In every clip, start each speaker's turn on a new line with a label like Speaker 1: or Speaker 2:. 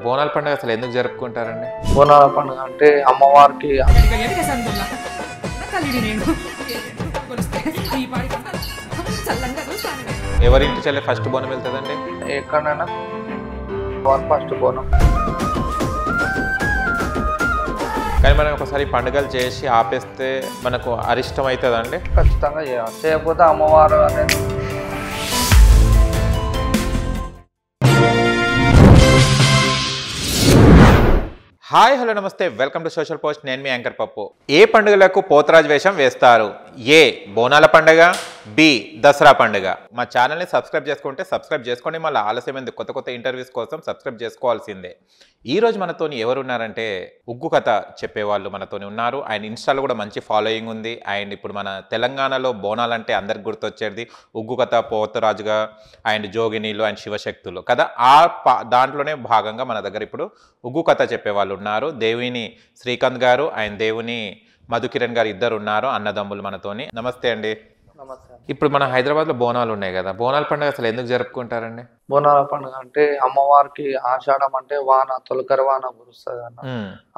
Speaker 1: బోనాల పండుగ అసలు ఎందుకు జరుపుకుంటారండి?
Speaker 2: బోనాల పండుగ అంటే అమ్మవారికి
Speaker 1: ఎవరింటి చెల్లె ఫస్ట్ బోనం వెళ్తుందండి?
Speaker 2: ఎక్కడైనా ఫస్ట్ బోనం.
Speaker 1: కానీ మనం ఒకసారి పండుగలు చేసి ఆపేస్తే మనకు అరిష్టం అవుతుందండి?
Speaker 2: ఖచ్చితంగా చేయాలి, చేయకపోతే అమ్మవారు అనేది.
Speaker 1: హాయ్ హలో నమస్తే, వెల్కమ్ టు సోషల్ పోస్ట్. నేను మీ యాంకర్ పప్పు. ఏ పండుగలకు పోతరాజు వేషం వేస్తారు? ఏ బోనాల పండుగ, బి దసరా పండుగ. మా ఛానల్ని సబ్స్క్రైబ్ చేసుకోండి. మళ్ళీ ఆలస్యమైంది కొత్త కొత్త ఇంటర్వ్యూస్ కోసం సబ్స్క్రైబ్ చేసుకోవాల్సిందే. ఈరోజు మనతోని ఎవరు ఉన్నారంటే ఉగ్గు కథ చెప్పేవాళ్ళు మనతోని ఉన్నారు. ఆయన ఇన్స్టాలో కూడా మంచి ఫాలోయింగ్ ఉంది. అండ్ ఇప్పుడు మన తెలంగాణలో బోనాలంటే అందరికి గుర్తొచ్చేది ఉగ్గు కథ, పోతరాజుగా అండ్ జోగినీలు అండ్ శివశక్తులు కదా. దాంట్లోనే భాగంగా మన దగ్గర ఇప్పుడు ఉగ్గు కథ చెప్పేవాళ్ళు ఉన్నారు. దేవిని శ్రీకాంత్ గారు అండ్ దేవుని మధుకిరణ్ గారు ఇద్దరు ఉన్నారు, అన్నదమ్ములు మనతోని. నమస్తే అండి. ఇప్పుడు మన హైదరాబాద్ లో బోనాలు ఉన్నాయి కదా, బోనాల పండుగ అసలు ఎందుకు జరుపుకుంటారండి?
Speaker 2: బోనాల పండుగ అంటే అమ్మవారికి ఆషాఢం అంటే వాన, తొలకరి వాన కురుస్తుంది అన్న.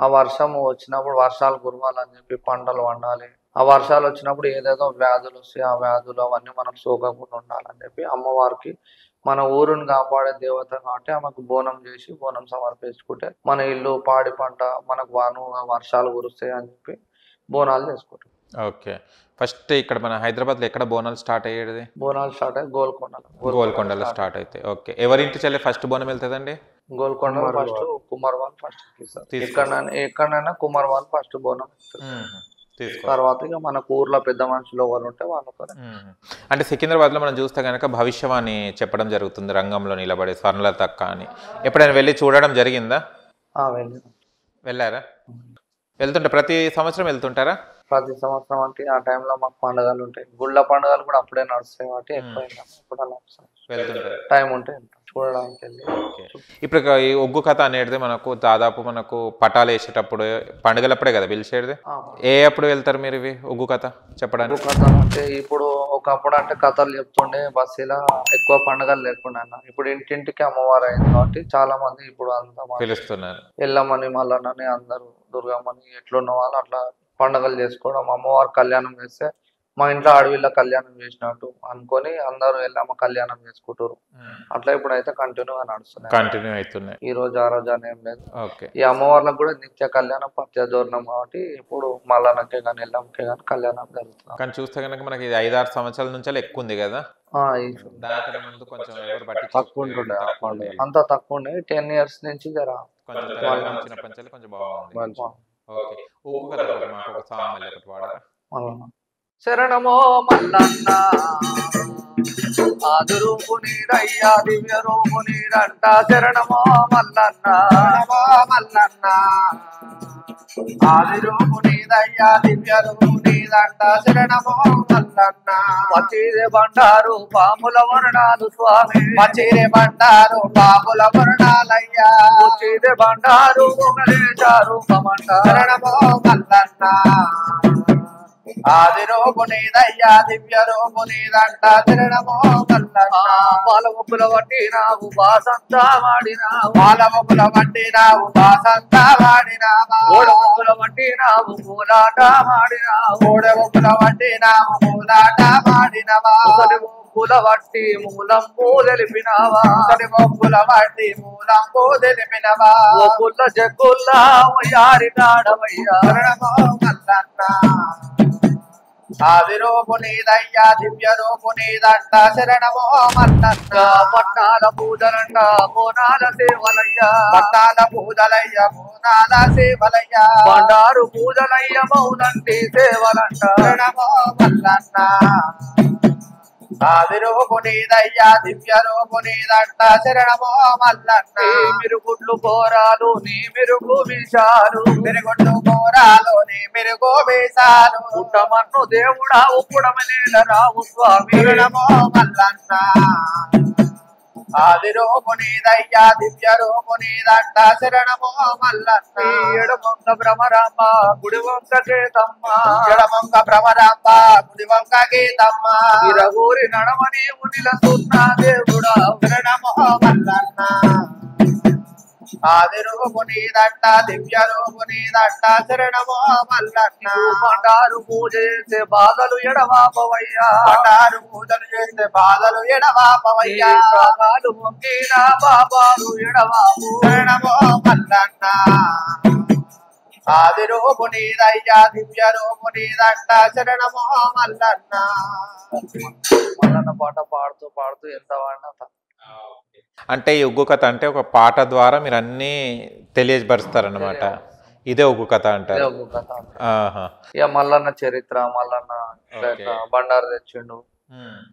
Speaker 2: ఆ వర్షం వచ్చినప్పుడు వర్షాలు కురవాలని చెప్పి పంటలు వండాలి. ఆ వర్షాలు వచ్చినప్పుడు ఏదేదో వ్యాధులు వస్తాయి, ఆ వ్యాధులు అవన్నీ మనకు సోకకుండా ఉండాలని చెప్పి అమ్మవారికి, మన ఊరుని కాపాడే దేవత కాబట్టి ఆమెకు బోనం చేసి బోనం సమర్పించుకుంటే మన ఇల్లు పాడి పంట మనకు వర్షాలు కురుస్తాయి అని చెప్పి బోనాలు చేసుకుంటాం.
Speaker 1: ఓకే, ఫస్ట్ ఇక్కడ మన హైదరాబాద్ లో ఎక్కడ బోనాలు స్టార్ట్ అయ్యేది?
Speaker 2: బోనాలు స్టార్ట్ అయ్యి
Speaker 1: గోల్కొండలో స్టార్ట్ అయితే. ఓకే, ఎవరింటి చెల్లె ఫస్ట్ బోనం వెళ్తుందండి?
Speaker 2: గోల్కొండ ఫస్ట్, కుమార్ వాళ్ళు ఫస్ట్. ఎక్కడైనా కుమార్ వాళ్ళు ఫస్ట్ బోనం తర్వాత ఇక మనకు ఊర్లో పెద్ద మనుషులు ఎవరు ఉంటే వాళ్ళతో.
Speaker 1: అంటే సికింద్రాబాద్ లో మనం చూస్తే కనుక భవిష్యవాణి చెప్పడం జరుగుతుంది, రంగంలో నిలబడే స్వర్ణలత అక్క అని. ఎప్పుడైనా వెళ్ళి చూడడం జరిగిందా? వెళ్ళారా? వెళ్తుంటే ప్రతి సంవత్సరం వెళ్తుంటారా?
Speaker 2: ప్రతి సంవత్సరం అంటే ఆ టైంలో మాకు పండుగలు ఉంటాయి, గుళ్ళ పండుగలు కూడా అప్పుడే నడుస్తాయి కాబట్టి ఎక్కువ
Speaker 1: వెళ్తుంటారు.
Speaker 2: టైం ఉంటే చూడడానికి వెళ్ళి.
Speaker 1: ఇప్పుడు ఈ ఒగ్గు కథ అనేది మనకు దాదాపు మనకు పటాలు వేసేటప్పుడు పండుగలప్పుడే కదా పిలిచేది. ఏ అప్పుడు వెళ్తారు మీరు ఇవి ఒగ్గు కథ చెప్పడానికి?
Speaker 2: కథ అంటే ఇప్పుడు ఒకప్పుడు అంటే కథలు చెప్తుండే, బస్సులా ఎక్కువ పండుగలు లేకుండా అన్న. ఇప్పుడు ఇంటింటికి అమ్మవారు అయింది కాబట్టి చాలా మంది ఇప్పుడు అంతా
Speaker 1: పిలుస్తున్నారు.
Speaker 2: ఎల్లమ్మని, మల్లన్నని, అందరూ దుర్గమ్మని ఎట్లున్న వాళ్ళు అట్లా పండుగలు చేసుకోవడం. అమ్మవారు కళ్యాణం చేస్తే మా ఇంట్లో ఆడవిళ్ళ కళ్యాణం చేసినట్టు అనుకొని అందరూ ఎల్లమ్మ కళ్యాణం చేసుకుంటారు. అట్లా ఇప్పుడైతే కంటిన్యూగా నడుస్తున్నాయి. ఈ రోజు ఆ రోజు అని ఏం లేదు. ఈ అమ్మవార్లకు కూడా నిత్య కళ్యాణం, పత్యదోరణం కాబట్టి ఇప్పుడు మల్లన్నకే కానీ ఎల్లమ్మకే కానీ కళ్యాణం జరుగుతుంది.
Speaker 1: కానీ చూస్తే కనుక మనకి 5-6 సంవత్సరాల నుంచి ఎక్కువ ఉంది కదా.
Speaker 2: తక్కువ ఉంటుండే, అంత తక్కువ ఉండే. 10 years నుంచి జర
Speaker 1: కొంచెం బాగుంది.
Speaker 2: శరణమో మల్లన్న ఆదురూపు నీరయ్యా దివ్య రూపు నీరంట. శరణమో మల్లన్న ఆదిరూపు నీదయ్యా దివ్య రూపు నీదంట. శరణమో మల్లన్న వచ్చిరే బండారు పాముల వర్ణాలు స్వామి, వచ్చిరే బండారు పాముల వర్ణాలయ్యా, వచ్చిరే బండారు ఒకరేశారు కమంట. శరణమో మల్లన్న ఆదిరూపు నీదయ్యా దివ్య రూపు నీదంట. శరణమో మల్లన్న పాలముక్కుల పట్టినావు బాసంతా వాడినావు, పాలముక్కుల పట్టినావు బాసంతా వాడినావా, ఓడముక్కుల పట్టినావు పూలాట వాడినావు, ఓడముక్కుల పట్టినావు పూలాట వాడినవా, మొక్కుల వట్టి మూలంపు తెలిపినవా, మొక్కుల వట్టి మూలంపు తెలిపినవా, ఒక్కుల జగ్గుల్లా యారి కాడవయ్యా. శరణమో మల్లన్న ఆదిరూపు నీదయ్యా దివ్య రూపు నీదంట. శరణమో మల్లన్న పట్నాల పూజలంట బోనాల సేవలయ్యా, పట్నాల పూజలయ్య బోనాల సేవలయ్యా, బండారు పూజలయ్య మౌనంటి సేవలంట. శరణమో మల్లన్న ఆదిరూపు నీదయ్యా దివ్య రూపు నీదంట. శరణమో మల్లన్న మిరుగుడ్లు కోరాలు నీ మెరుగు విషాలు, మిరుగుడ్లు కోరాలు నీ మెరుగు వేశాలు, పుట్టమన్ను దేవుడా ఉప్పుడమనేల రావు స్వామి. శరణమో మల్లన్న ఆదిరూపు నీదయ్యా దివ్య రూపు నీదంట. శరణమో మల్లన్న ఎడమొంక భ్రమరాంబ గుడి వంక గీతమ్మ, ఎడమొంక భ్రమరాంబ గుడి వంక గీతమ్మ, ఇరగూరి నడమని ఉనిల సున్నా దేవుడా. శరణమో మల్లన్న
Speaker 3: ఆది రూపు నీదంట దివ్య రూపు నీదంట శరణమో మల్లన్న
Speaker 2: బండారు పూజ చేసే బాధలు ఎడవాపవయ్యా
Speaker 3: బండారు పూజలు చేస్తే బాధలు ఎడవాపవయ్యా
Speaker 2: పాదాలు మొక్కిన పాపాలు ఎడవాపు
Speaker 3: శరణమో మల్లన్న ఆది రూపు నీదయ్యా దివ్య రూపు నీదంట శరణమో మల్లన్న
Speaker 2: మల్లన్న పాట పాడుతూ పాడుతూ ఎంత వాడినా
Speaker 1: అంటే ఈ ఒగ్గు కథ అంటే ఒక పాట ద్వారా మీరు అన్ని తెలియపరుస్తారన్నమాట. ఇదే ఒగ్గు కథ అంటారు.
Speaker 2: ఒక కథ.
Speaker 1: ఆహా.
Speaker 2: ఇక మల్లన్న చరిత్ర మల్లన్న ఇట్లా
Speaker 1: ఓకే.
Speaker 2: ఇట్లా బండారు తెచ్చిండు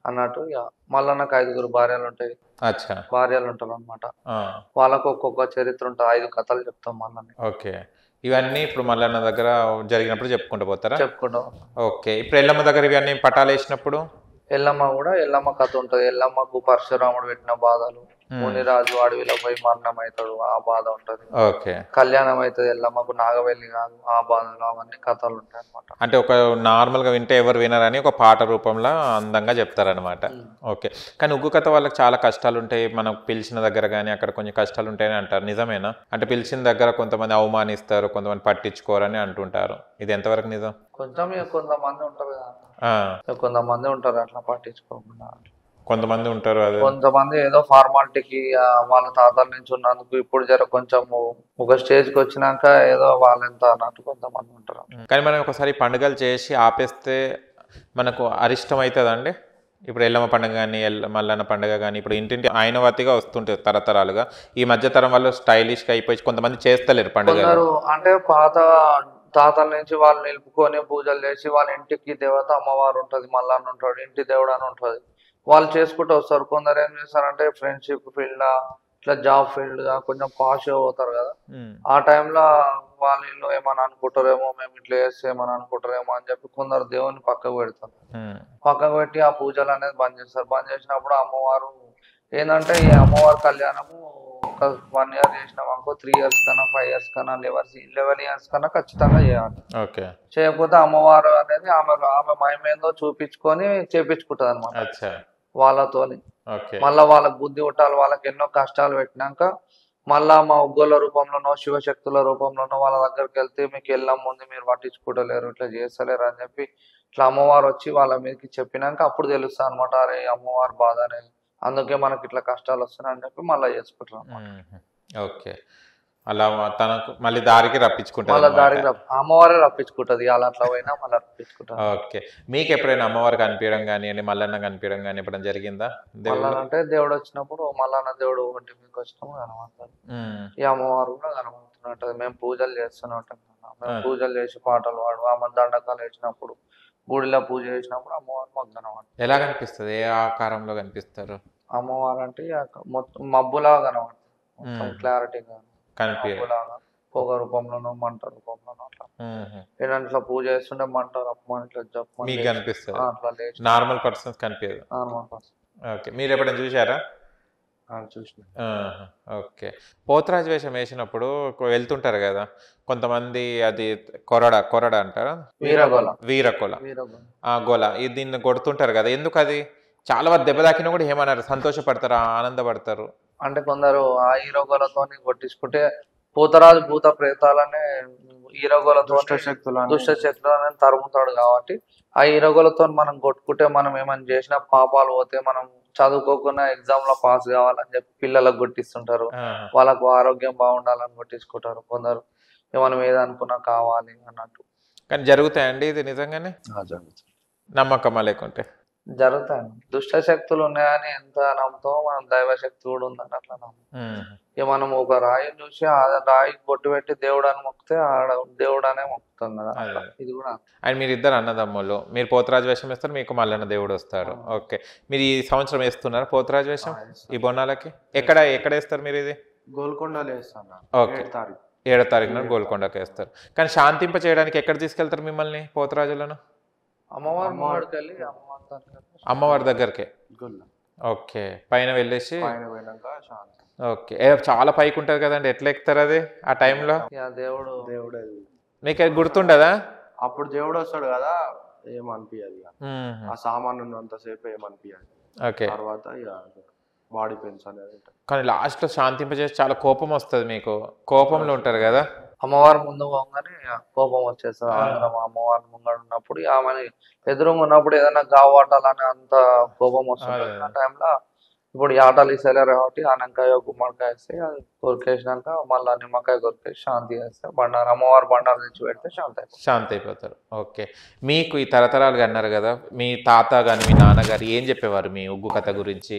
Speaker 2: అన్నట్టు ఇక మల్లన్నకు 5 భార్యలు ఉంటాయి.
Speaker 1: అచ్చా.
Speaker 2: భార్యలు ఉంటారు అనమాట.
Speaker 1: ఆ,
Speaker 2: వాళ్ళకు ఒక్కొక్క చరిత్ర ఉంటుంది. 5 కథలు చెప్తాం మల్లన్న
Speaker 1: ఓకే. ఇవన్నీ ఇప్పుడు మల్లన్న దగ్గర జరిగినప్పుడు చెప్పుకుంటూ పోతారా?
Speaker 2: చెప్పుకుంటాం.
Speaker 1: ఓకే. ఇప్పుడు ఎల్లమ్మ దగ్గర ఇవన్నీ పటాలు వేసినప్పుడు
Speaker 2: ఎల్లమ్మ కూడా ఎల్లమ్మ కథ ఉంటది. ఎల్లమ్మకు పరశురాముడు పెట్టిన బాధలు, మునిరాజు అడవిలో పోయి మరణం అవుతాడు, ఆ బాధ ఉంటది.
Speaker 1: ఓకే.
Speaker 2: కళ్యాణం అవుతుంది ఎల్లమ్మకు, నాగవెల్లి కాదు, ఆ బాధలు అవన్నీ కథలు ఉంటాయి అనమాట.
Speaker 1: అంటే ఒక నార్మల్గా వింటే ఎవరు వినరని ఒక పాట రూపంలో అందంగా చెప్తారనమాట. ఓకే. కానీ ఉగ్గు కథ వాళ్ళకి చాలా కష్టాలు ఉంటాయి. మనం పిలిచిన దగ్గర కానీ అక్కడ కొంచెం కష్టాలు ఉంటాయని అంటారు. నిజమేనా? అంటే పిలిచిన దగ్గర కొంతమంది అవమానిస్తారు, కొంతమంది పట్టించుకోరని అంటుంటారు. ఇది ఎంతవరకు నిజం?
Speaker 2: కొంచెం ఇక కొంతమంది ఉంటారు కదా,
Speaker 1: ఆ,
Speaker 2: ఇక కొంతమంది ఉంటారు అట్లా పట్టించుకోకుండా.
Speaker 1: కొంతమంది ఉంటారు. అదే
Speaker 2: కొంతమంది ఏదో ఫార్మాలిటీకి వాళ్ళ తాతల నుంచి ఉన్నందుకు ఇప్పుడు జర కొంచెం ఒక స్టేజ్కి వచ్చినాక ఏదో వాళ్ళెంత అన్నట్టు కొంతమంది ఉంటారు.
Speaker 1: కానీ మనం ఒకసారి పండుగలు చేసి ఆపేస్తే మనకు అరిష్టం అవుతుందండి. ఇప్పుడు ఎల్లమ్మ పండుగ కానీ మల్లన్న పండుగ కానీ ఇప్పుడు ఇంటింటి ఆయనవతిగా వస్తుంటుంది తరతరాలుగా. ఈ మధ్య తరం వాళ్ళు స్టైలిష్గా అయిపోయి కొంతమంది చేస్తలేరు పండుగ.
Speaker 2: కొందరు అంటే పాత తాతల నుంచి వాళ్ళు నిలుపుకొని పూజలు చేసి వాళ్ళ ఇంటికి దేవత అమ్మవారు ఉంటది, మల్లన్న ఉంటాడు, ఇంటి దేవుడు అని ఉంటది, వాళ్ళు చేసుకుంటూ వస్తారు. కొందరు ఏం చేస్తారంటే ఫ్రెండ్షిప్ ఫీల్డ్ ఇట్లా జాబ్ ఫీల్డ్ గా కొంచెం పాష్ అవుతారు కదా, ఆ టైంలో వాళ్ళు ఇల్లు ఏమని అనుకుంటారేమో, మేము ఇట్లా చేస్తే ఏమని అనుకుంటారేమో అని చెప్పి కొందరు దేవుని పక్కకు పెడతారు. పక్కకు పెట్టి ఆ పూజలు అనేది బంద్ చేస్తారు. బంద్ చేసినప్పుడు అమ్మవారు ఏంటంటే ఈ అమ్మవారి కళ్యాణము ఒక 1 year చేసినాం అనుకో, 3 years కన్నా 5 years కన్నా 11 years కన్నా ఖచ్చితంగా చేయాలి.
Speaker 1: ఓకే.
Speaker 2: చేయకపోతే అమ్మవారు అనేది ఆమె మహిమేందో చూపించుకొని చేపించుకుంటది అనమాట
Speaker 1: అచ్చా.
Speaker 2: వాళ్ళతోని.
Speaker 1: ఓకే.
Speaker 2: మళ్ళా వాళ్ళకి బుద్ధి కొట్టాలి. వాళ్ళకి ఎన్నో కష్టాలు పెట్టినాక మళ్ళా మా ఉగ్గోల రూపంలోనో శివశక్తుల రూపంలోనో వాళ్ళ దగ్గరికి వెళ్తే మీకు ఎల్లమ్మ ఉంది, మీరు పట్టించుకోవట్లేరు, ఇట్లా చేస్తలేరు అని చెప్పి ఇట్లా అమ్మవారు వచ్చి వాళ్ళ మీదకి చెప్పినాక అప్పుడు తెలుస్తా అనమాట, అరే అమ్మవారు బాధ అనేది, అందుకే మనకి ఇట్లా కష్టాలు వస్తున్నాయి అని చెప్పి మళ్ళీ చేసుకుంటారు అన్నమాట.
Speaker 1: ఓకే. అలా తనకు మళ్ళీ దారికి రప్పించుకుంటారు
Speaker 2: మళ్ళీ
Speaker 1: అన్నమాట.
Speaker 2: దారికి అమ్మవారే రప్పించుకుంటది. అలా అట్లా పోయినా మళ్ళీ రప్పించుకుంటారు.
Speaker 1: ఓకే. మీకు ఎప్పుడైనా అమ్మవారు కనిపించడం కానీ మల్లన్న కనిపించడం కానీ ఎప్పుడైనా జరిగిందా?
Speaker 2: మళ్ళా అంటే దేవుడు వచ్చినప్పుడు మల్లన్న దేవుడు ఒంటి మీదకి వచ్చినప్పుడు కనబడతారు. ఈ అమ్మవారు కూడా కనబడుతున్నట్టు మేము పూజలు చేస్తూనే ఉంటాం కదా. మేము పూజలు చేసి పాటలు పాడు ఆమె దండకాలు వేసినప్పుడు గుడిలో పూజ చేసినప్పుడు అమ్మవారు మాకు కనబడుతుంది.
Speaker 1: ఎలా కనిపిస్తుంది? ఏ ఆకారంలో కనిపిస్తారు?
Speaker 2: అమ్మవారు అంటే మొత్తం మబ్బులాగా కనబడుతుంది, మొత్తం క్లారిటీగా
Speaker 1: కనిపించదు.
Speaker 2: మబ్బులాగా, పొగ రూపంలోనో మంట రూపంలోనో అట్లా. ఏంటంటే ఇట్లా పూజ చేస్తుంటే మంట రప్పమని ఇట్లా చెప్పమని
Speaker 1: మీకు కనిపిస్తుంది.
Speaker 2: అట్లా లేచి
Speaker 1: నార్మల్ పర్సన్స్ కనిపించదు. ఓకే. మీరు ఎప్పుడైనా చూసారా?
Speaker 2: చూసిన.
Speaker 1: ఓకే. పోతరాజు వేషం వేసినప్పుడు వెళ్తుంటారు కదా కొంతమంది, అది కొరడ అంటారా?
Speaker 2: వీరగోల.
Speaker 1: వీరకొల. ఆ గోల దీన్ని కొడుతుంటారు కదా, ఎందుకు అది? చాలా వరకు దెబ్బ తాకినా కూడా ఏమన్నారు? సంతోషపడతారు, ఆనందపడతారు.
Speaker 2: అంటే కొందరు ఆ హీరోగోలతో కొట్టించుకుంటే పోతరాజు భూత ప్రేతాలనే హీరోగోలతో దుష్ట శక్తులని తరుముతాడు కాబట్టి ఆ హీరోగోలతో మనం కొట్టుకుంటే మనం ఏమైనా చేసిన పాపాలు పోతే మనం చదువుకోకుండా ఎగ్జామ్ లో పాస్ కావాలని చెప్పి పిల్లలకు కొట్టిస్తుంటారు. వాళ్ళకు ఆరోగ్యం బాగుండాలని కొట్టించుకుంటారు. కొందరు మనం ఏదనుకున్నా కావాలి అన్నట్టు.
Speaker 1: కానీ జరుగుతాయండి ఇది నిజంగానే? నమ్మకమా లేకుంటే?
Speaker 2: జరుగుతాయి. దుష్ట శక్తులు ఉన్నాయని ఎంత నమ్ముతామో మనం దైవ శక్తి కూడా ఉందని అట్లా నమ్ముతాం. ఇక మనం ఒక రాయిని చూసి ఆ రాయికి బొట్టు పెట్టి దేవుడు అని మొక్కితే ఆడ దేవుడు అనే మొక్కుతాం కదా, ఇది కూడా.
Speaker 1: అండ్ మీరు ఇద్దరు అన్నదమ్ములు, మీరు పోతరాజు వేషం వేస్తారు, మీకు మల్లన్న దేవుడు వస్తారు. ఓకే. మీరు ఈ సంవత్సరం వేస్తున్నారు పోతరాజు వేషం ఈ బోనాలకి? ఎక్కడ వేస్తారు మీరు ఇది?
Speaker 2: గోల్కొండలో వేస్తాను.
Speaker 1: ఓకే. 7వ తారీఖున గోల్కొండకి వేస్తారు. కానీ శాంతింప చేయడానికి ఎక్కడ తీసుకెళ్తారు మిమ్మల్ని పోతరాజులను? అమ్మవారి దగ్గరకే. ఓకే. పైన వెళ్ళేసి ఓకే. చాలా పైకి ఉంటది కదండి, ఎట్లా ఎక్కుతారు అది ఆ టైంలో?
Speaker 2: దేవుడు
Speaker 1: మీకు గుర్తుండదా?
Speaker 2: అప్పుడు దేవుడు వస్తాడు కదా, ఏమనిపించదు. ఆ సామాన్ ఉన్నంతసేపు ఏమనిపించదు.
Speaker 1: ఓకే.
Speaker 2: తర్వాత
Speaker 4: బాడీ పెయిన్స్ అనేది ఉంటుంది.
Speaker 1: కానీ లాస్ట్లో శాంతింపజేసి చాలా కోపం వస్తుంది మీకు, కోపంలో ఉంటారు కదా.
Speaker 2: అమ్మవారి ముందు పోగానే కోపం వచ్చేస్తుంది. అందరం అమ్మవారి ముంగడు ఉన్నప్పుడు ఆమెని ఎదురుగా ఉన్నప్పుడు ఏదైనా గావాటాలని అంత కోపం వస్తుంది. ఆ టైంలో ఇప్పుడు ఈ ఆటలు ఇస్తలేరు కాబట్టి ఆనకాయ గుమ్మడికాయ వేస్తే అది కొరికేసినాక మళ్ళీ నిమ్మకాయ కొరికేసి శాంతి చేస్తే బండారు అమ్మవారు బండారు తెచ్చి పెడితే శాంతి
Speaker 1: అయిపోతారు. ఓకే, మీకు ఈ తరతరాలుగా అన్నారు కదా, మీ తాత కానీ మీ నాన్నగారు ఏం చెప్పేవారు మీ ఉగ్గు కథ గురించి?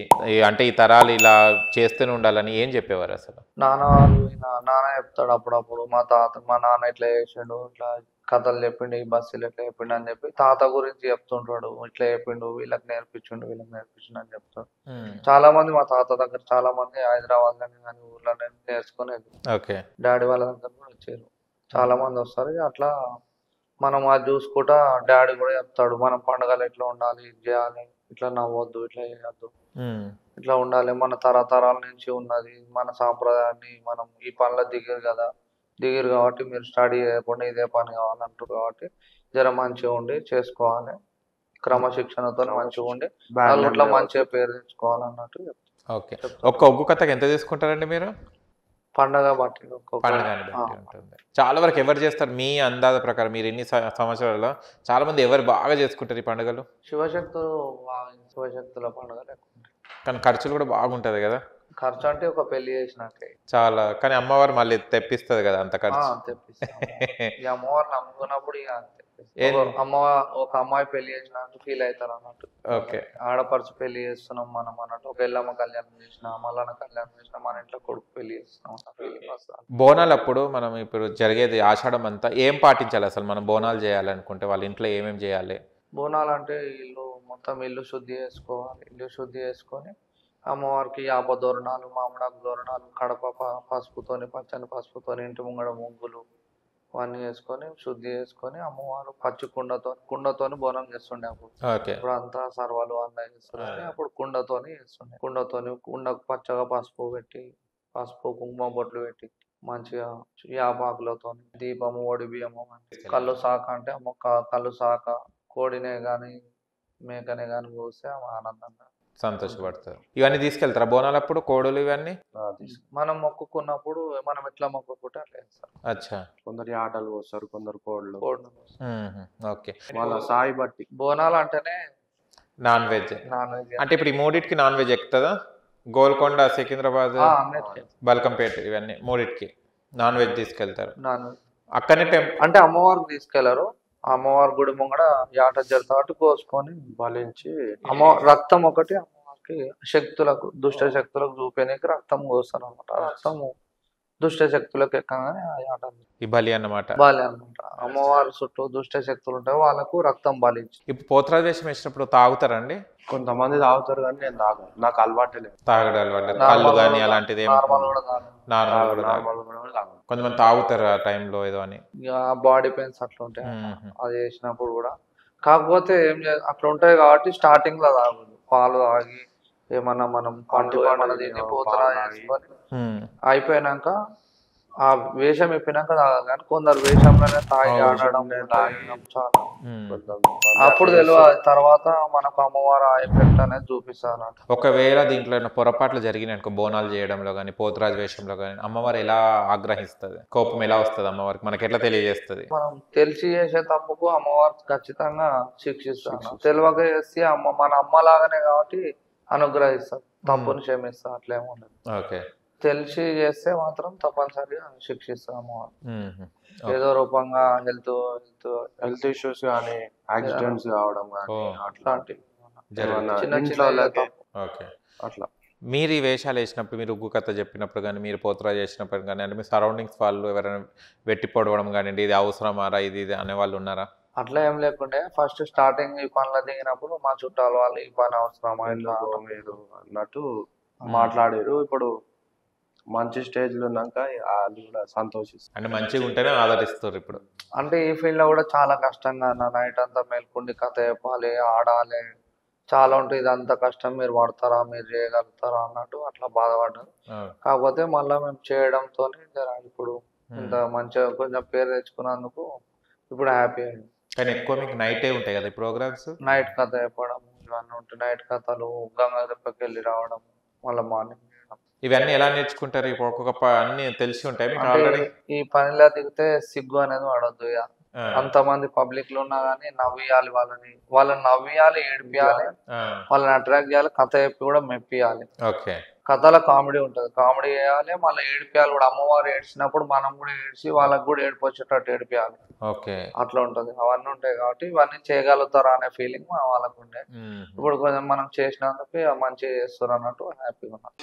Speaker 1: అంటే ఈ తరాలు ఇలా చేస్తూనే ఉండాలని ఏం చెప్పేవారు అసలు?
Speaker 2: నాన్న చెప్తాడు అప్పుడప్పుడు. మా నాన్న ఇట్లా చేసిండు, ఇట్లా కథలు చెప్పిండు, ఈ బస్సులు ఇట్లా చెప్పిండు అని చెప్పి తాత గురించి చెప్తుంటాడు. ఇట్లా చెప్పిండు, వీళ్ళకి నేర్పించిండు అని చెప్తాడు. చాలా మంది మా తాత దగ్గర చాలా మంది హైదరాబాద్ లోనే కానీ ఊర్లోనే నేర్చుకునేది. డాడీ వాళ్ళ దగ్గర కూడా వచ్చారు, చాలా మంది వస్తారు. అట్లా మనం అది చూసుకుంటా డాడీ కూడా చెప్తాడు, మనం పండుగలు ఎట్లా ఉండాలి, ఇది చేయాలి, ఇట్లా నవ్వద్దు, ఇట్లా చేయొద్దు, ఇట్లా ఉండాలి, మన తరతరాల నుంచి ఉన్నది మన సాంప్రదాయాన్ని మనం ఈ పనుల దిగిరు కాబట్టి మీరు స్టడీ చేయకుండా ఇదే పని కావాలంటారు కాబట్టి జర మంచిగా ఉండి చేసుకోవాలి, క్రమశిక్షణతో మంచిగా ఉండి నలుగురిలో మంచిగా పేరు తెచ్చుకోవాలన్నట్టు చెప్తారు.
Speaker 1: ఓకే, ఒక్క ఉగ్గు కథకి ఎంత తీసుకుంటారండి మీరు?
Speaker 2: పండగ బట్టి
Speaker 1: ఉంటుంది. చాలా వరకు ఎవరు చేస్తారు మీ అందాజ ప్రకారం? మీరు ఎన్ని సంవత్సరాలలో చాలా మంది ఎవరు బాగా చేసుకుంటారు ఈ పండుగలు?
Speaker 2: శివశక్తుల పండుగలు ఎక్కువ,
Speaker 1: కానీ ఖర్చులు కూడా బాగుంటది కదా.
Speaker 2: ఖర్చు అంటే ఒక పెళ్లి చేసినాకే
Speaker 1: చాలా, కానీ అమ్మవారు మళ్ళీ తెప్పిస్తుంది కదా అంత ఖర్చు.
Speaker 2: తెప్పిస్తుంది అమ్మవారు నమ్ముకున్నప్పుడు ఒక అమ్మాయి పెళ్లి చేసినట్టు ఫీల్ అవుతారు అన్నట్టు.
Speaker 1: ఓకే,
Speaker 2: ఆడపడుచు పెళ్లి చేస్తున్నాం మనం అన్నట్టు. ఒక ఎల్లమ్మ కళ్యాణం చేసినా, మల్లన్న కళ్యాణం చేసినా, మన ఇంట్లో కొడుకు పెళ్లి చేస్తున్నాం ఫీలింగ్ వస్తుంది.
Speaker 1: బోనాలు అప్పుడు మనం ఇప్పుడు జరిగేది ఆషాఢం అంతా ఏం పాటించాలి అసలు? మనం బోనాలు చేయాలనుకుంటే వాళ్ళ ఇంట్లో ఏమేమి చేయాలి?
Speaker 2: బోనాలు అంటే మొత్తం ఇల్లు శుద్ధి చేసుకోవాలి. ఇల్లు శుద్ధి చేసుకొని అమ్మవారికి యాప దోరణాలు, మామిడాకు దోరణాలు, కడప పసుపుతోని, పచ్చని పసుపుతోని, ఇంటి ముంగడ ముగ్గులు అవన్నీ వేసుకొని శుద్ధి చేసుకొని అమ్మవారు పచ్చి కుండతోని బోనం చేస్తుండే అప్పుడు. ఇప్పుడు అంతా సర్వాలు అందా చేస్తుండే, అప్పుడు కుండతోని చేస్తుండే. కుండకు పచ్చగా పసుపు పెట్టి, పసుపు కుంకుమ బొట్లు పెట్టి మంచిగా యాపాకులతో దీపము, ఒడి బియ్యము, కళ్ళు సాక అంటే కళ్ళు సాక కోడినే గాని మేకనే గాని కోస్తే ఆనందంగా
Speaker 1: సంతోషపడతారు. ఇవన్నీ తీసుకెళ్తారా బోనాలప్పుడు? కోడులు ఇవన్నీ
Speaker 2: మనం మొక్కుకున్నప్పుడు మనం ఎట్లా మొక్కుకుంటే అట్లా చేస్తారు.
Speaker 1: అచ్చా,
Speaker 4: కొందరు ఆటలు వస్తారు, కొందరు కోళ్ళు.
Speaker 1: ఓకే,
Speaker 4: వాళ్ళ సాయి బట్టి.
Speaker 2: బోనాలు అంటేనే
Speaker 1: నాన్ వెజ్. అంటే ఇప్పుడు ఈ మూడింటికి నాన్ వెజ్ ఎక్కుతుందా? గోల్కొండ, సికింద్రాబాద్, బల్కంపేట ఇవన్నీ మూడింటికి నాన్ వెజ్ తీసుకెళ్తారు. అక్కడనే
Speaker 2: అంటే అమ్మవారికి తీసుకెళ్లారు. అమ్మవారి గుడి ముంగడ యాట జరుగుతాటి కోసుకొని బలించి రక్తం ఒకటి అమ్మవారికి శక్తులకు, దుష్ట శక్తులకు చూపేనికి రక్తం కోస్తారు అనమాట. రక్తము దుష్ట శక్తులకు ఎక్కగానే
Speaker 1: ఈ బలి అన్నమాట.
Speaker 2: అమ్మవారి చుట్టూ దుష్ట శక్తులు ఉంటాయి, వాళ్ళకు రక్తం బలించి.
Speaker 1: ఇప్పుడు పోతరాజు వేషం వేసినప్పుడు తాగుతారండి?
Speaker 4: కొంతమంది తాగుతారు కానీ నేను తాగను, నాకు అలవాటే లేదు.
Speaker 1: తాగడం అలవాటు, కళ్ళు కానీ అలాంటిది కొంతమంది తాగుతారు ఆ టైంలో ఏదో అని.
Speaker 2: బాడీ పెయిన్స్ అట్లా ఉంటాయి అది చేసినప్పుడు కూడా. కాకపోతే ఏం అట్లా ఉంటాయి కాబట్టి స్టార్టింగ్ లో తాగదు, పాలు తాగి ఏమన్నా మనం పండు తిని పోతరాజు వేసుకొని అయిపోయినాక ఆ వేషం ఇప్పినాక తాగాలి. కానీ కొందరు వేషంలోనే తాగి ఆడడం చాలా అప్పుడు తెలియదు, తర్వాత మనకు అమ్మవారు ఆ ఎఫెక్ట్ అనేది చూపిస్తారు.
Speaker 1: ఒకవేళ దీంట్లో పొరపాట్లు జరిగినాయి అనుకో, బోనాలు చేయడంలో కానీ పోతరాజు వేషంలో కానీ అమ్మవారు ఎలా ఆగ్రహిస్తుంది? కోపం ఎలా వస్తుంది అమ్మవారికి? మనకి ఎట్లా తెలియజేస్తుంది?
Speaker 2: మనం తెలిసి చేసే తప్పుకు అమ్మవారు ఖచ్చితంగా శిక్షిస్తాను. తెలియక చేస్తే మన అమ్మ లాగానే కాబట్టి అనుగ్రహిస్తారు, తప్పును క్షమిస్తారు, అట్లేమో ఉండదు.
Speaker 1: ఓకే,
Speaker 2: తెలిసి చేస్తే మాత్రం తప్పనిసరిగా శిక్షిస్తాము. ఏదో రూపంగా హెల్త్ ఇష్యూస్ కానీ యాక్సిడెంట్స్ కావడం కానీ అట్లాంటి
Speaker 1: అట్లా. మీరు ఈ వేషాలు వేసినప్పుడు, మీరు ఉగ్గు కథ చెప్పినప్పుడు కానీ, మీరు పోతరాజు చేసినప్పుడు కానీ, అంటే మీ సరౌండింగ్స్ వాళ్ళు ఎవరైనా వెట్టి పొడవడం కానీ, ఇది అవసరమారా ఇది అనే వాళ్ళు ఉన్నారా?
Speaker 2: అట్లా ఏం లేకుండే. ఫస్ట్ స్టార్టింగ్ ఈ పనులు దిగినప్పుడు మా చుట్టాలు వాళ్ళు ఈ పని అవసరమా
Speaker 4: మీరు అన్నట్టు మాట్లాడారు. ఇప్పుడు మంచి స్టేజ్ లో ఉన్నాక వాళ్ళు కూడా సంతోషిస్తారు,
Speaker 1: అంటే మంచిగా ఉంటేనే ఆదరిస్తారు. ఇప్పుడు
Speaker 2: అంటే ఈ ఫీల్డ్ లో కూడా చాలా కష్టంగా నైట్ అంతా మేల్కొండి కథ చెప్పాలి, ఆడాలి, చాలా ఉంటుంది. ఇదంతా కష్టం మీరు పడతారా, మీరు చేయగలుగుతారా అన్నట్టు అట్లా బాధపడ్డారు. కాకపోతే మళ్ళీ మేము చేయడంతో ఇప్పుడు ఇంత మంచిగా కొంచెం పేరు తెచ్చుకున్నందుకు ఇప్పుడు హ్యాపీ అయింది.
Speaker 1: కానీ ఎక్కువ మీకు నైటే ఉంటాయి కదా ప్రోగ్రామ్స్?
Speaker 2: నైట్ కథ చెప్పడం ఇవన్నీ ఉంటాయి. నైట్ కథలు, గంగా దెబ్బకి వెళ్ళి రావడం, మళ్ళీ మార్నింగ్.
Speaker 1: ఇవన్నీ ఎలా నేర్చుకుంటారు? ఇప్పుడు ఒక్కొక్క అన్ని తెలిసి ఉంటాయి మీకు
Speaker 2: అంటే
Speaker 1: ఆల్రెడీ?
Speaker 2: ఈ పనిలో దిగితే సిగ్గు అనేది పడొద్దు ఇక. అంతమంది పబ్లిక్ లో ఉన్నా గానీ నవ్వియాలి, వాళ్ళని నవ్వియాలి, ఏడిపియాలి, వాళ్ళని అట్రాక్ట్ చేయాలి, కథ చెప్పి కూడా మెప్పియాలి.
Speaker 1: ఓకే.
Speaker 2: కథలో కామెడీ ఉంటది, కామెడీ చేయాలి, మళ్ళీ ఏడిపియాలి కూడా. అమ్మవారు ఏడ్చినప్పుడు మనం కూడా ఏడ్చి వాళ్ళకి కూడా ఏడుపు వచ్చేటట్టు ఏడిపియాలి.
Speaker 1: ఓకే.
Speaker 2: అట్లా ఉంటది. అవన్నీ ఉంటాయి కాబట్టి ఇవన్నీ చేయగలుగుతారా అనే ఫీలింగ్ వాళ్ళకు ఉండే. ఇప్పుడు కొంచెం మనం చేసినందుకు మంచిగా చేస్తారు అన్నట్టు హ్యాపీగా ఉన్నాం.